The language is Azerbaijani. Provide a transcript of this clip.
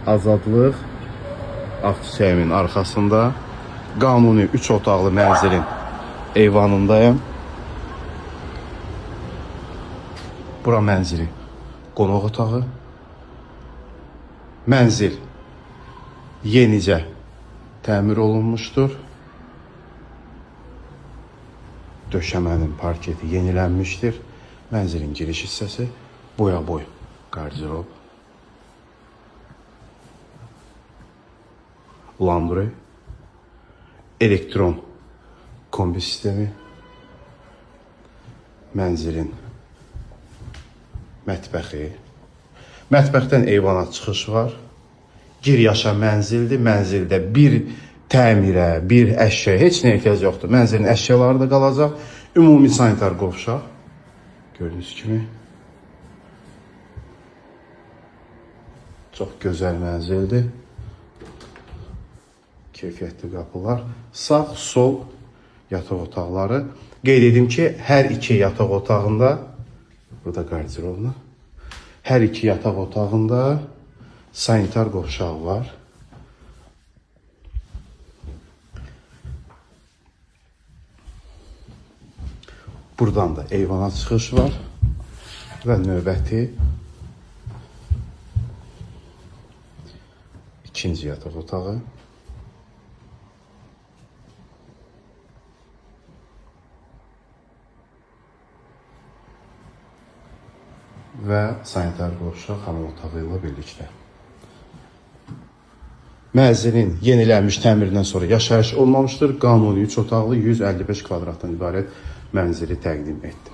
Azadlıq Avçiçəyimin arxasında qanuni 3 otaqlı mənzilin eyvanındayım. Bura mənzili qonaq otağı. Mənzil yenicə təmir olunmuşdur. Döşəmənin parketi yenilənmişdir. Mənzilin giriş hissəsi boya-boy qardirob. Landry, elektron kombi sistemi, mənzilin mətbəxi. Mətbəxdən eyvana çıxış var. Gir yaşa mənzildir. Mənzildə bir təmirə, bir əşya, heç nə ehtiyac yoxdur. Mənzilin əşyaları da qalacaq. Ümumi sanitar qovşaq. Gördüyünüz kimi. Çox gözəl mənzildir. Keyfiyyətli qapılar. Sağ, sol yataq otaqları. Qeyd edim ki, hər iki yataq otağında, burada qardirovna, hər iki yataq otağında sanitar qovşaq var. Buradan da eyvana çıxış var və növbəti ikinci yataq otağı. Və sanitar qovşaq hamam otağı ilə birlikdə. Mənzilin yenilənmiş təmirindən sonra yaşayış olmamışdır. Qanuni 3 otaqlı 155 kvadratdan ibarət mənzili təqdim etdi.